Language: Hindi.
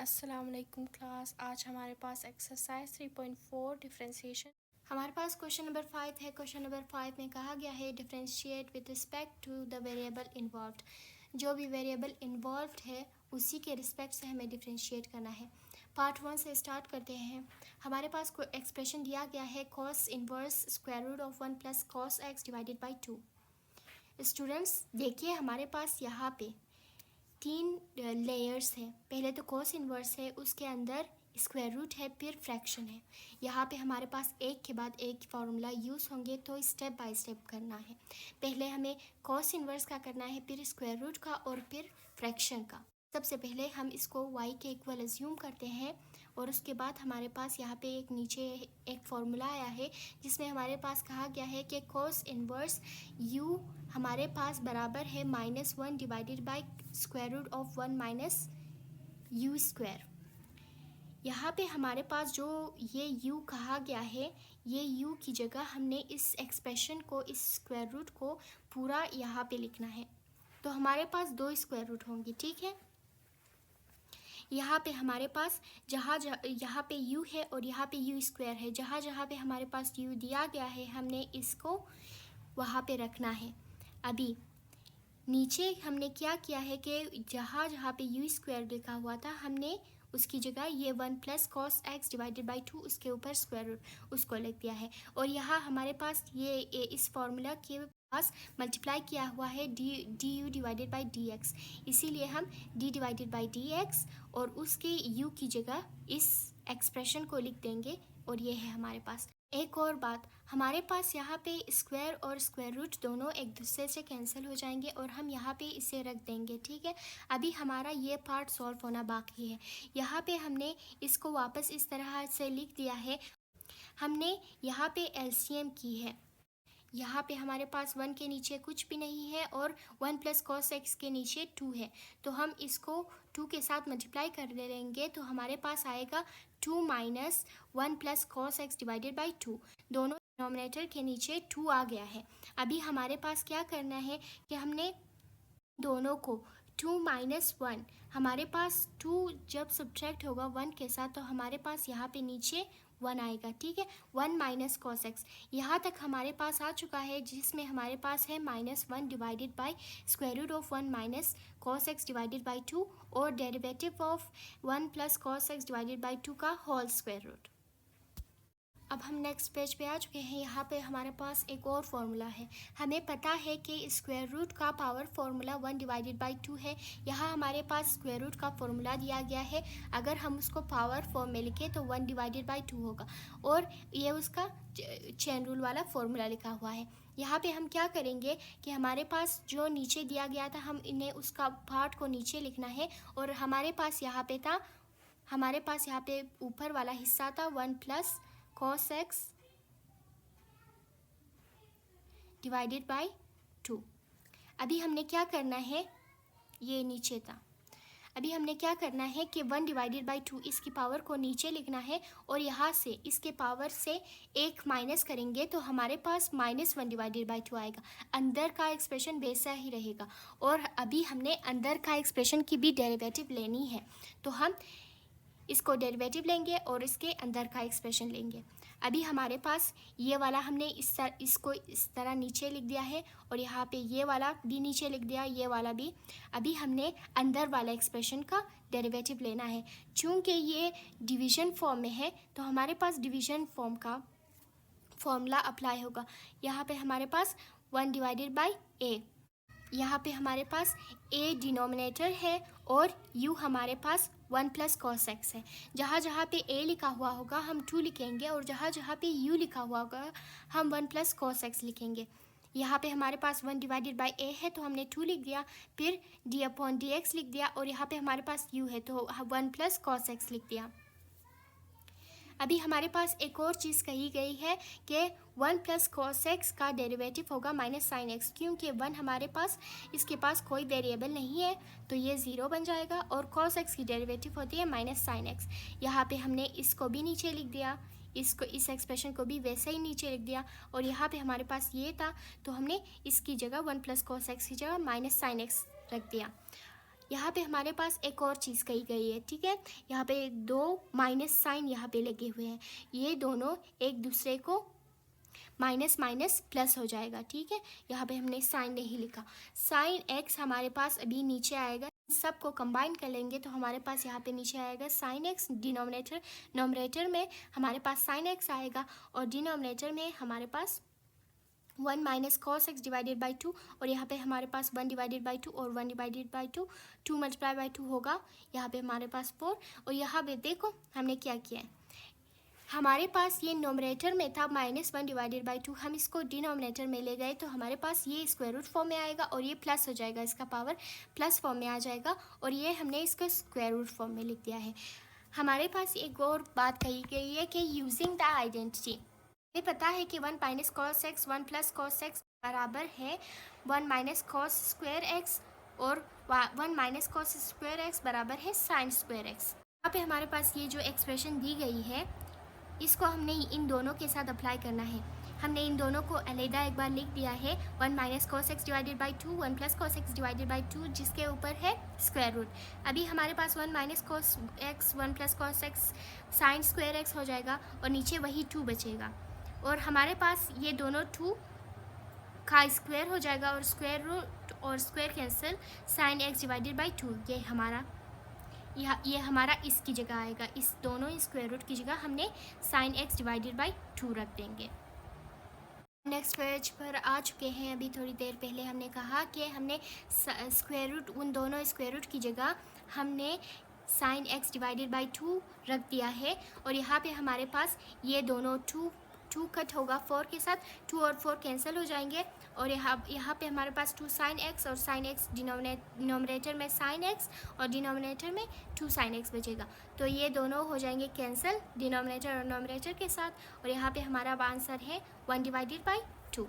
अस्सलाम वालेकुम क्लास। आज हमारे पास एक्सरसाइज 3.4 डिफरेंशिएशन। हमारे पास क्वेश्चन नंबर 5 है। क्वेश्चन नंबर 5 में कहा गया है differentiate with respect to the variable involved. जो भी वेरिएबल इन्वॉल्व्ड है उसी के रिस्पेक्ट से हमें डिफरेंशिएट करना है। पार्ट 1 से स्टार्ट करते हैं। हमारे पास कोई एक्सप्रेशन दिया गया है cos inverse square root of 1 plus cos X divided by 2। Students देखिए, हमारे पास यहाँ पे तीन लेयर्स हैं। पहले तो कॉस इनवर्स है, उसके अंदर स्क्वायर रूट है, फिर फ्रैक्शन है। यहाँ पे हमारे पास एक के बाद एक फार्मूला यूज़ होंगे, तो स्टेप बाय स्टेप करना है। पहले हमें कॉस इनवर्स का करना है, फिर स्क्वायर रूट का और फिर फ्रैक्शन का। सबसे पहले हम इसको y के इक्वल अज्यूम करते हैं और उसके बाद हमारे पास यहाँ पे एक नीचे एक फार्मूला आया है जिसमें हमारे पास कहा गया है कि कॉस इनवर्स u हमारे पास बराबर है -1 divided by square root of 1 minus U square. यहाँ पे हमारे पास जो ये u कहा गया है, ये u की जगह हमने इस एक्सप्रेशन को, इस स्क्वायर रूट को पूरा यहाँ पे लिखना है। तो हमारे पास दो स्क्वायर रूट होंगे, ठीक है। यहाँ पे हमारे पास यहाँ पे u है और यहाँ पे u स्क्वायर है। जहाँ जहाँ पे हमारे पास u दिया गया है हमने इसको वहाँ पे रखना है। अभी नीचे हमने क्या किया है कि जहाँ जहाँ पे u स्क्वायर लिखा हुआ था हमने उसकी जगह ये 1 plus cos X divided by 2 उसके ऊपर स्क्वायर रूट उसको लिख दिया है। और यहाँ हमारे पास ये इस फॉर्मूला के पास मल्टीप्लाई किया हुआ है D you divided by D x, इसीलिए हम d divided by D x और उसके u की जगह इस एक्सप्रेशन को लिख देंगे। और ये है हमारे पास। एक और बात, हमारे पास यहाँ पे स्क्वायर और स्क्वायर रूट दोनों एक दूसरे से कैंसिल हो जाएंगे और हम यहाँ पे इसे रख देंगे, ठीक है। अभी हमारा ये पार्ट सॉल्व होना बाकी है। यहाँ पे हमने इसको वापस इस तरह से लिख दिया है। हमने यहाँ पे एलसीएम की है। यहाँ पे हमारे पास 1 के नीचे कुछ भी नहीं है और 1 प्लस कॉस एक्स के नीचे 2 है, तो हम इसको 2 के साथ मल्टीप्लाई कर लेंगे तो हमारे पास आएगा 2 minus 1 plus cos X divided by 2। दोनों डिनोमिनेटर के नीचे 2 आ गया है। अभी हमारे पास क्या करना है कि हमने दोनों को 2 माइनस 1, हमारे पास 2 जब सब्ट्रैक्ट होगा 1 के साथ तो हमारे पास यहाँ पे नीचे 1 आएगा, ठीक है। 1 माइनस कॉस एक्स यहाँ तक हमारे पास आ चुका है, जिसमें हमारे पास है -1 divided by square root of 1 minus cos X divided by 2 और derivative of 1 plus cos X divided by 2 का होल स्क्वायर रूट। अब हम नेक्स्ट पेज पे आ चुके हैं। यहाँ पे हमारे पास एक और फार्मूला है। हमें पता है कि स्क्वायर रूट का पावर फार्मूला 1 डिवाइडेड बाई 2 है। यहाँ हमारे पास स्क्वायर रूट का फार्मूला दिया गया है, अगर हम उसको पावर फॉर्म में लिखें तो 1 डिवाइडेड बाई 2 होगा और ये उसका चेन रूल वाला फार्मूला लिखा हुआ है। यहाँ पे हम क्या करेंगे कि हमारे पास जो नीचे दिया गया था हम इन्हें उसका पार्ट को नीचे लिखना है और हमारे पास यहाँ पे ऊपर वाला हिस्सा था 1 plus cos x divided by 2। अभी हमने क्या करना है, ये नीचे था। अभी हमने क्या करना है कि 1 डिवाइडेड बाई 2 इसकी पावर को नीचे लिखना है और यहाँ से इसके पावर से 1 माइनस करेंगे तो हमारे पास -1 डिवाइडेड बाई 2 आएगा। अंदर का एक्सप्रेशन वैसा ही रहेगा और अभी हमने अंदर का एक्सप्रेशन की भी डेरिवेटिव लेनी है, तो हम इसको डेरिवेटिव लेंगे और इसके अंदर का एक्सप्रेशन लेंगे। अभी हमारे पास ये वाला हमने इसको इस तरह नीचे लिख दिया है और यहाँ पे ये वाला भी नीचे लिख दिया, ये वाला भी। अभी हमने अंदर वाला एक्सप्रेशन का डेरिवेटिव लेना है। चूँकि ये डिवीज़न फॉर्म में है तो हमारे पास डिवीज़न फॉर्म का फॉर्मूला अप्लाई होगा। यहाँ पे हमारे पास 1 डिवाइडेड बाई ए, यहाँ पे हमारे पास a डिनोमिनेटर है और u हमारे पास 1 प्लस कॉस एक्स है। जहाँ जहाँ पे a लिखा हुआ होगा हम 2 लिखेंगे और जहाँ जहाँ पे u लिखा हुआ होगा हम 1 प्लस कॉस एक्स लिखेंगे। यहाँ पे हमारे पास 1 डिवाइडेड बाई a है तो हमने 2 लिख दिया, फिर d अपॉन डी एक्स लिख दिया और यहाँ पे हमारे पास u है तो 1 प्लस कॉस एक्स लिख दिया। अभी हमारे पास एक और चीज़ कही गई है कि 1 प्लस कॉस एक्स का डेरिवेटिव होगा माइनस साइन एक्स, क्योंकि 1 हमारे पास इसके पास कोई वेरिएबल नहीं है तो ये 0 बन जाएगा और कॉस एक्स की डेरिवेटिव होती है माइनस साइन एक्स। यहाँ पे हमने इसको भी नीचे लिख दिया, इस एक्सप्रेशन को भी वैसे ही नीचे लिख दिया और यहाँ पे हमारे पास ये था तो हमने इसकी जगह 1 प्लस कॉस एक्स की जगह माइनस साइन एक्स रख दिया। यहाँ पे हमारे पास एक और चीज़ कही गई है, ठीक है। यहाँ पे 2 माइनस साइन यहाँ पे लगे हुए हैं, ये दोनों एक दूसरे को माइनस माइनस प्लस हो जाएगा, ठीक है। यहाँ पे हमने साइन नहीं लिखा। साइन एक्स हमारे पास अभी नीचे आएगा, सबको कंबाइन कर लेंगे तो हमारे पास यहाँ पे नीचे आएगा साइन एक्स। नोमिनेटर में हमारे पास साइन एक्स आएगा और डिनोमिनेटर में हमारे पास 1 minus cos X divided by 2, और यहाँ पे हमारे पास 1 डिवाइडेड बाई 2 और 1 डिवाइडेड बाई 2, 2 मल्टीप्लाई बाई 2 होगा यहाँ पे हमारे पास 4। और यहाँ पे देखो हमने क्या किया है, हमारे पास ये नोमिनेटर में था -1 डिवाइडेड बाई 2, हम इसको डिनोमिनेटर में ले गए तो हमारे पास ये स्क्वायर रूट फॉर्म में आएगा और ये प्लस हो जाएगा, इसका पावर प्लस फॉर्म में आ जाएगा और ये हमने इसका स्क्वायर रूट फॉर्म में लिख दिया है। हमारे पास एक और बात कही गई है कि यूजिंग द आइडेंटिटी, हमें पता है कि 1 minus cos x 1 plus cos x बराबर है 1 माइनस कॉस स्क्वायर एक्स और 1 माइनस कॉस स्क्वायर एक्स बराबर है साइन स्क्वायर एक्स। यहाँ पे हमारे पास ये जो एक्सप्रेशन दी गई है इसको हमने इन दोनों के साथ अप्लाई करना है। हमने इन दोनों को अलग एक बार लिख दिया है, 1 minus cos X divided by 2, 1 plus cos X divided by 2 जिसके ऊपर है स्क्वायर रूट। अभी हमारे पास 1 minus cos x 1 plus cos x sine square x हो जाएगा और नीचे वही 2 बचेगा और हमारे पास ये दोनों 2 का स्क्वायर हो जाएगा और स्क्वायर रूट और square cancel, sine x divided by 2 ये हमारा इसकी जगह आएगा, इस दोनों स्क्वायर रूट की जगह हमने साइन एक्स डिवाइडेड बाई 2 रख देंगे। नेक्स्ट पेज पर आ चुके हैं। अभी थोड़ी देर पहले हमने कहा कि हमने स्क्वायर रूट, उन दोनों स्क्वायर रूट की जगह हमने साइन एक्स डिवाइडेड बाई 2 रख दिया है और यहाँ पे हमारे पास ये दोनों 2 कट होगा 4 के साथ, 2 और 4 कैंसिल हो जाएंगे और यहाँ पे हमारे पास 2 साइन एक्स और साइन एक्स डिनोमिनेटर में साइन एक्स और डिनोमिनेटर में 2 साइन एक्स बचेगा तो ये दोनों हो जाएंगे कैंसिल डिनोमिनेटर और नोमिनेटर के साथ और यहाँ पे हमारा आंसर है 1 डिवाइडेड बाई 2।